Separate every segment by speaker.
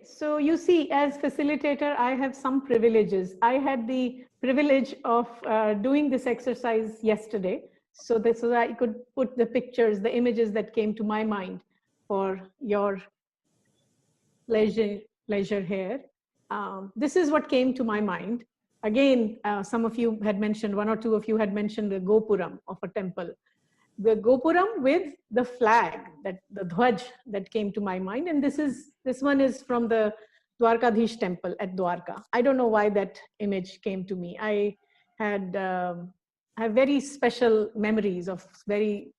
Speaker 1: so you see, as facilitator, I have some privileges. I had the privilege of doing this exercise yesterday, so that I could put the pictures, the images that came to my mind for your pleasure here. This is what came to my mind. Again, some of you had mentioned, one or two of you had mentioned the Gopuram of a temple. The Gopuram with the flag, that the Dhwaj that came to my mind. And this one is from the Dwarkadhish temple at Dwarka. I don't know why that image came to me. I have very special memories of very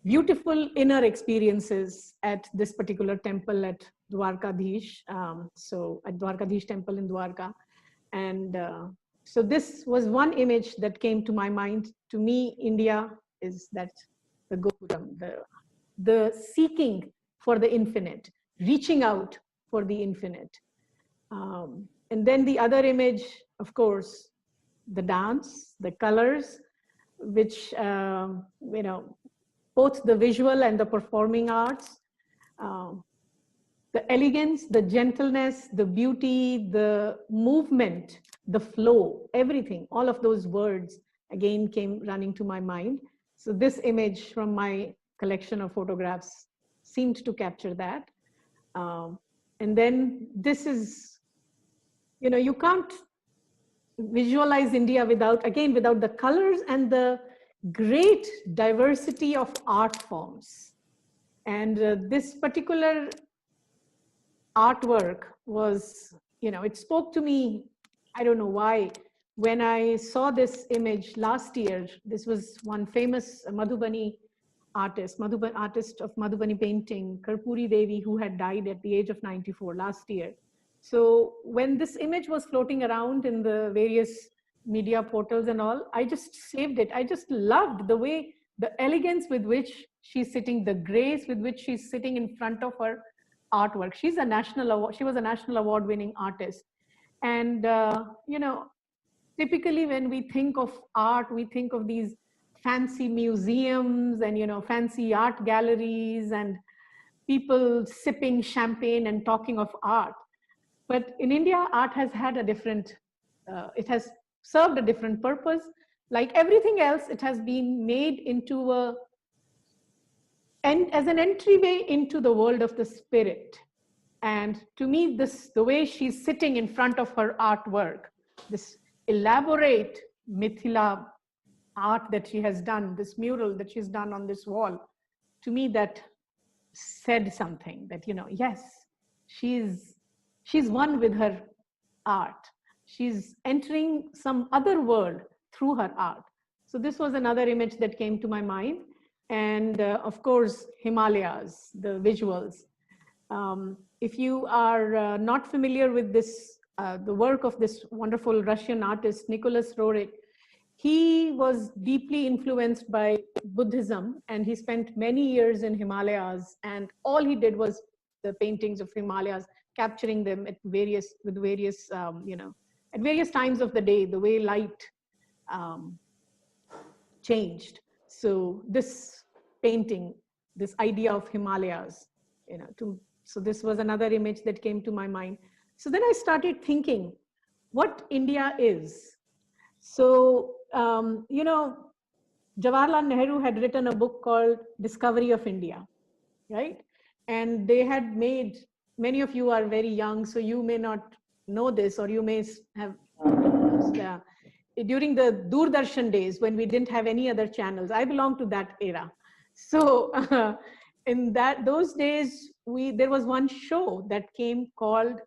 Speaker 1: beautiful inner experiences at this particular temple at Dwarkadhish. So at Dwarkadhish temple in Dwarka. And so this was one image that came to my mind. To me, India is that the Gopuram, the seeking for the infinite, reaching out for the infinite. And then the other image, of course, the dance, the colors, which, you know, both the visual and the performing arts, the elegance, the gentleness, the beauty, the movement, the flow, everything, all of those words again came running to my mind. So this image from my collection of photographs seemed to capture that. And then this is, you know, you can't visualize India without, again, without the colors and the great diversity of art forms. And this particular artwork was, you know, it spoke to me, I don't know why. When I saw this image last year, this was one famous Madhubani artist of Madhubani painting, Karpuri Devi, who had died at the age of 94 last year. So when this image was floating around in the various media portals and all, I just saved it. I just loved the way, the elegance with which she's sitting, the grace with which she's sitting in front of her artwork. She was a national award winning artist. And, you know, typically when we think of art, we think of these fancy museums and, you know, fancy art galleries and people sipping champagne and talking of art. But in India, art has had a different, it has served a different purpose. Like everything else, it has been made into and as an entryway into the world of the spirit. And to me, the way she's sitting in front of her artwork, this elaborate Mithila art that she has done, this mural that she's done on this wall, to me that said something that, you know, yes, she's one with her art. She's entering some other world through her art. So this was another image that came to my mind. And of course, Himalayas, the visuals. If you are not familiar with this, the work of this wonderful Russian artist, Nicholas Roerich, he was deeply influenced by Buddhism, and he spent many years in Himalayas, and all he did was the paintings of Himalayas, capturing them at various, you know, at various times of the day, the way light changed. So this painting, this idea of Himalayas, you know, so this was another image that came to my mind. So then I started thinking what India is. So, you know, Jawaharlal Nehru had written a book called Discovery of India, right? And they had made, many of you are very young, so you may not know this, or you may have, during the Doordarshan days when we didn't have any other channels, I belong to that era. So in those days, there was one show that came called,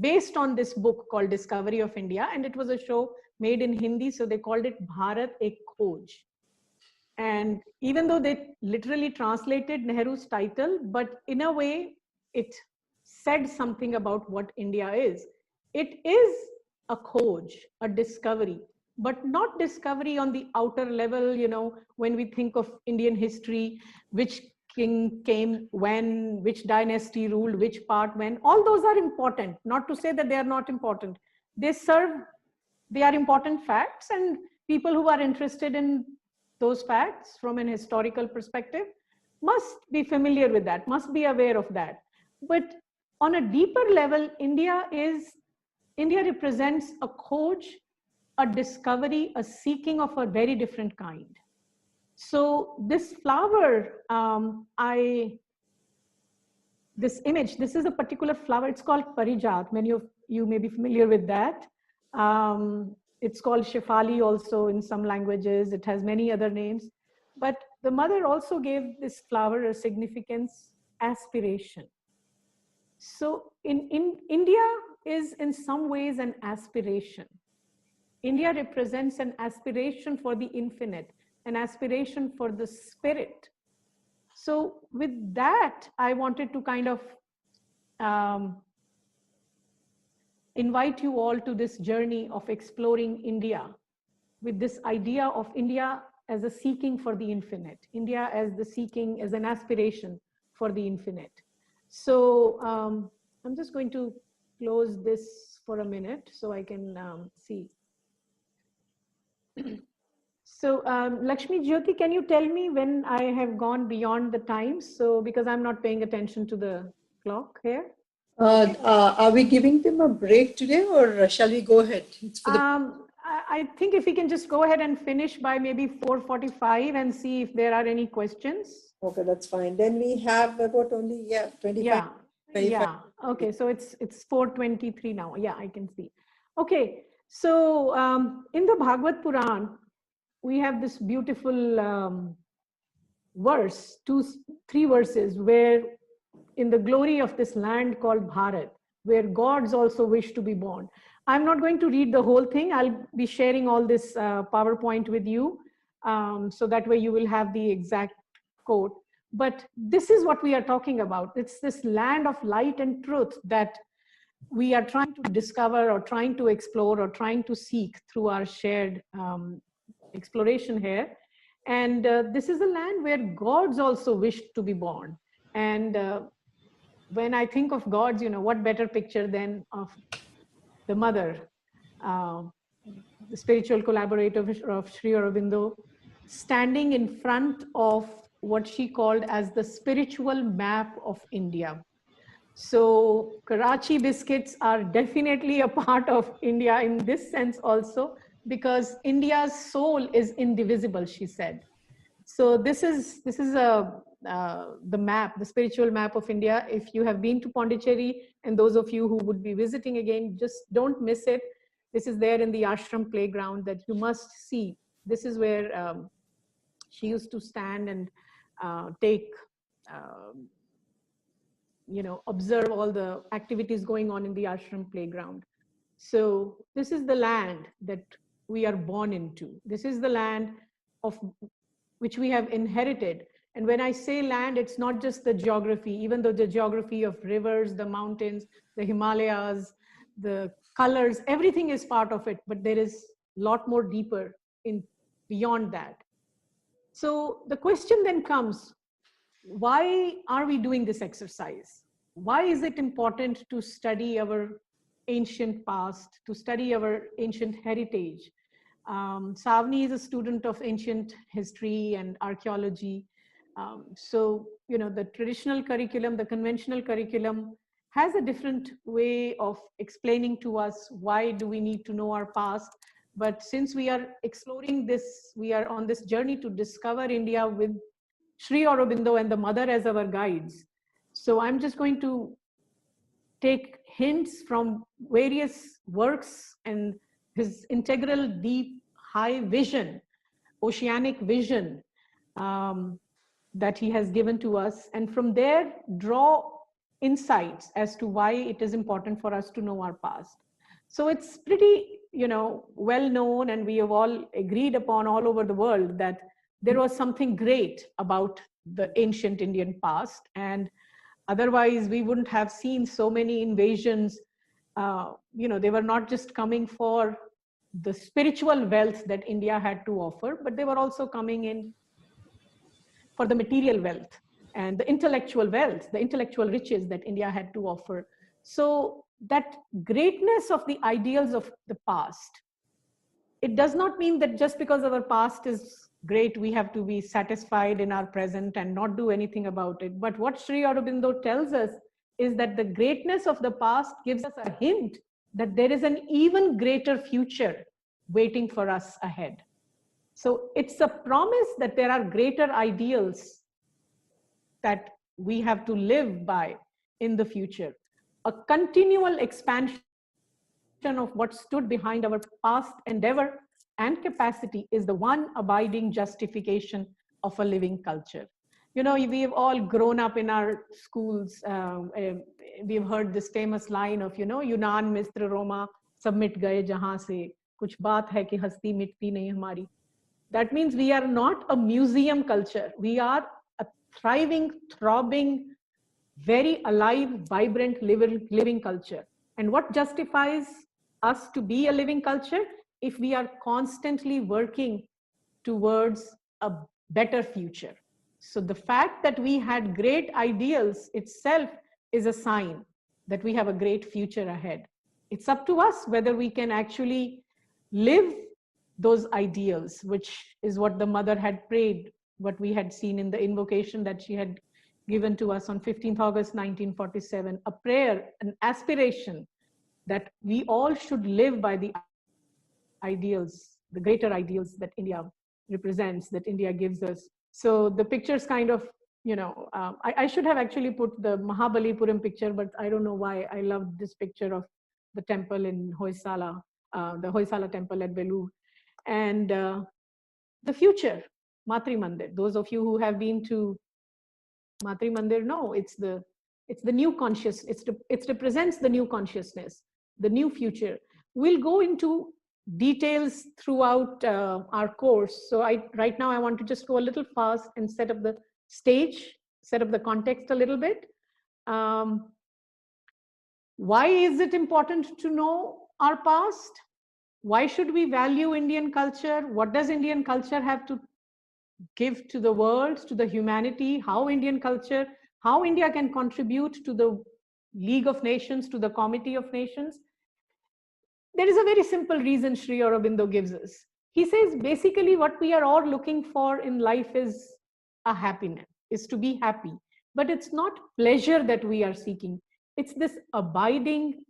Speaker 1: based on this book called Discovery of India, and it was a show made in Hindi, so they called it Bharat Ek Khoj. And even though they literally translated Nehru's title, but in a way, it said something about what India is. It is a khoj, a discovery, but not discovery on the outer level, you know, when we think of Indian history, which king came when, which dynasty ruled, which part when. All those are important, not to say that they are not important. They are important facts, and people who are interested in those facts from an historical perspective must be familiar with that, must be aware of that. But on a deeper level, India represents a khoj, a discovery, a seeking of a very different kind. So this flower, this image, this is a particular flower. It's called Parijat. Many of you may be familiar with that. It's called Shefali also in some languages. It has many other names. But the mother also gave this flower a significance, aspiration. So in India is in some ways an aspiration. India represents an aspiration for the infinite, an aspiration for the spirit. So with that, I wanted to kind of invite you all to this journey of exploring India with this idea of India as a seeking for the infinite, India as the seeking, as an aspiration for the infinite. So I'm just going to close this for a minute so I can see. So Lakshmi Jyoti, can you tell me when I have gone beyond the time? So because I'm not paying attention to the clock here.
Speaker 2: Are we giving them a break today, or shall we go ahead? It's for the
Speaker 1: I think if we can just go ahead and finish by maybe 4:45 and see if there are any questions.
Speaker 2: Okay, that's fine. Then we have about only 25.
Speaker 1: Yeah. Okay, so it's 4:23 now. Yeah, I can see. Okay, so in the Bhagavad Puran, we have this beautiful verse, three verses, where in the glory of this land called Bharat, where gods also wish to be born. I'm not going to read the whole thing. I'll be sharing all this PowerPoint with you. So that way you will have the exact quote. But this is what we are talking about. It's this land of light and truth that we are trying to discover or trying to explore or trying to seek through our shared exploration here. And this is a land where gods also wished to be born. And when I think of gods, you know, what better picture than of the mother, the spiritual collaborator of Sri Aurobindo, standing in front of what she called as the spiritual map of India. So Karachi biscuits are definitely a part of India in this sense also, because India's soul is indivisible, she said. So this is the map, the spiritual map of India. If you have been to Pondicherry, and those of you who would be visiting again, just don't miss it. This is there in the ashram playground that you must see. This is where she used to stand and take, observe all the activities going on in the ashram playground. So this is the land that we are born into. This is the land of which we have inherited. And when I say land, it's not just the geography, even though the geography of rivers, the mountains, the Himalayas, the colors, everything is part of it, but there is a lot more deeper in beyond that. So the question then comes, why are we doing this exercise? Why is it important to study our ancient past, to study our ancient heritage? Savni is a student of ancient history and archaeology. So, you know, the traditional curriculum, the conventional curriculum has a different way of explaining to us why do we need to know our past. But since we are exploring this, we are on this journey to discover India with Sri Aurobindo and the mother as our guides. So I'm just going to take hints from various works and his integral, deep, high vision, oceanic vision that he has given to us. And from there, draw insights as to why it is important for us to know our past. So it's pretty, well known, and we have all agreed upon all over the world that there was something great about the ancient Indian past. And otherwise, we wouldn't have seen so many invasions. They were not just coming for the spiritual wealth that India had to offer, but they were also coming in for the material wealth and the intellectual wealth, the intellectual riches that India had to offer. So that greatness of the ideals of the past, it does not mean that just because our past is great, we have to be satisfied in our present and not do anything about it. But what Sri Aurobindo tells us is that the greatness of the past gives us a hint that there is an even greater future waiting for us ahead. So it's a promise that there are greater ideals that we have to live by in the future. A continual expansion of what stood behind our past endeavor and capacity is the one abiding justification of a living culture. You know, we've all grown up in our schools. We've heard this famous line of, you know, Yunan Mistra Roma submit gaye jahan se, kuch baat hai ki hasti mitti nahi hamari. That means we are not a museum culture. We are a thriving, throbbing, very alive, vibrant, living culture. And what justifies us to be a living culture? If we are constantly working towards a better future. So the fact that we had great ideals itself is a sign that we have a great future ahead. It's up to us whether we can actually live those ideals, which is what the mother had prayed, what we had seen in the invocation that she had given to us on 15th August 1947, a prayer, an aspiration that we all should live by the ideals, the greater ideals that India represents, that India gives us. So the pictures kind of, you know, I should have actually put the Mahabalipuram picture, but I don't know why I love this picture of the temple in Hoysala, the Hoysala temple at Beloo. And the future, Matri Mandir. Those of you who have been to Matri Mandir know it's the new conscious. It represents the new consciousness, the new future. We'll go into details throughout our course. So right now I want to just go a little fast and set up the stage, set up the context a little bit. Why is it important to know our past? Why should we value Indian culture? What does Indian culture have to give to the world, to the humanity? How Indian culture, how India can contribute to the League of Nations, to the Committee of Nations? There is a very simple reason Sri Aurobindo gives us. He says basically what we are all looking for in life is a happiness, is to be happy. But it's not pleasure that we are seeking. It's this abiding,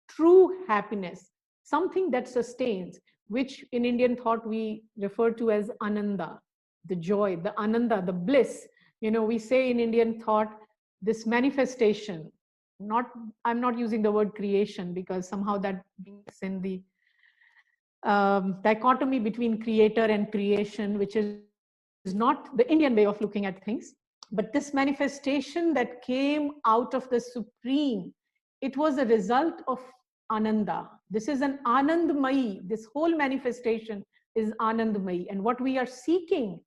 Speaker 1: true happiness, something that sustains, which in Indian thought we refer to as ananda, the joy, the ananda, the bliss. You know, we say in Indian thought, this manifestation, not, I'm not using the word creation because somehow that brings in the dichotomy between creator and creation, which is not the Indian way of looking at things. But this manifestation that came out of the supreme, it was a result of ananda. This is an anandmayi. This whole manifestation is anandmayi. And what we are seeking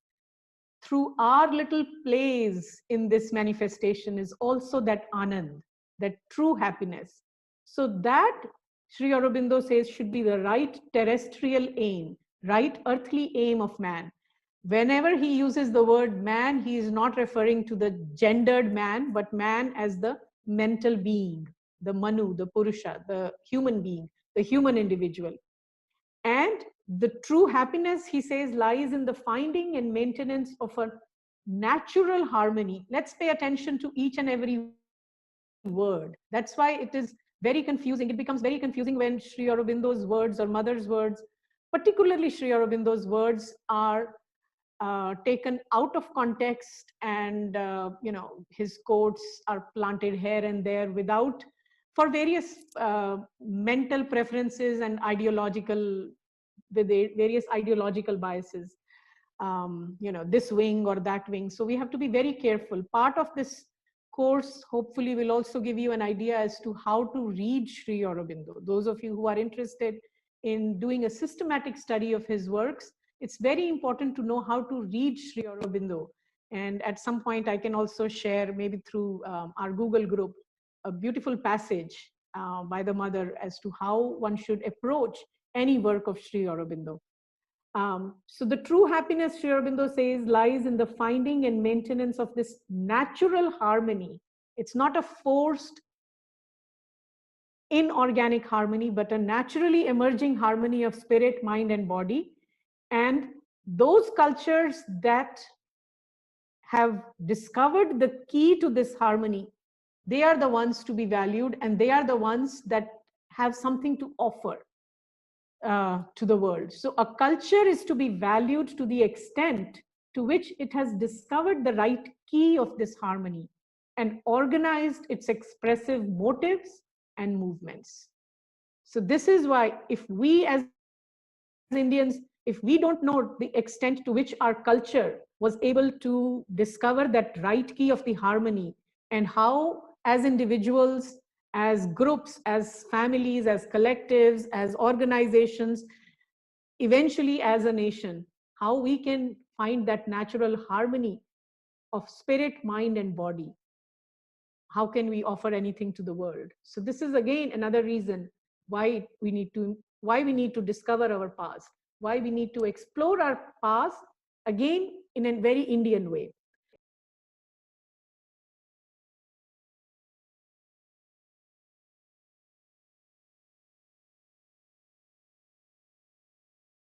Speaker 1: through our little plays in this manifestation is also that anand, that true happiness. So that, Sri Aurobindo says, should be the right terrestrial aim, right earthly aim of man. Whenever he uses the word man, he is not referring to the gendered man, but man as the mental being, the manu, the purusha, the human being, the human individual. And the true happiness, he says, lies in the finding and maintenance of a natural harmony. Let's pay attention to each and every word. That's why it is very confusing. It becomes very confusing when Sri Aurobindo's words or mother's words, particularly Sri Aurobindo's words, are taken out of context, and you know, his quotes are planted here and there without, for various mental preferences and ideological, with various ideological biases, you know, this wing or that wing. So we have to be very careful. Part of this course hopefully will also give you an idea as to how to read Sri Aurobindo. Those of you who are interested in doing a systematic study of his works, it's very important to know how to read Sri Aurobindo. And at some point, I can also share, maybe through our Google group, a beautiful passage by the mother as to how one should approach any work of Sri Aurobindo. So the true happiness, Sri Aurobindo says, lies in the finding and maintenance of this natural harmony. It's not a forced, inorganic harmony, but a naturally emerging harmony of spirit, mind, and body. And those cultures that have discovered the key to this harmony They are the ones to be valued, and they are the ones that have something to offer to the world. So a culture is to be valued to the extent to which it has discovered the right key of this harmony and organized its expressive motives and movements. So this is why, if we as Indians, if we don't know the extent to which our culture was able to discover that right key of the harmony, and how as individuals, as groups, as families, as collectives, as organizations, eventually as a nation, how we can find that natural harmony of spirit, mind, and body, how can we offer anything to the world? So this is again another reason why we need to discover our past, why we need to explore our past, again in a very Indian way.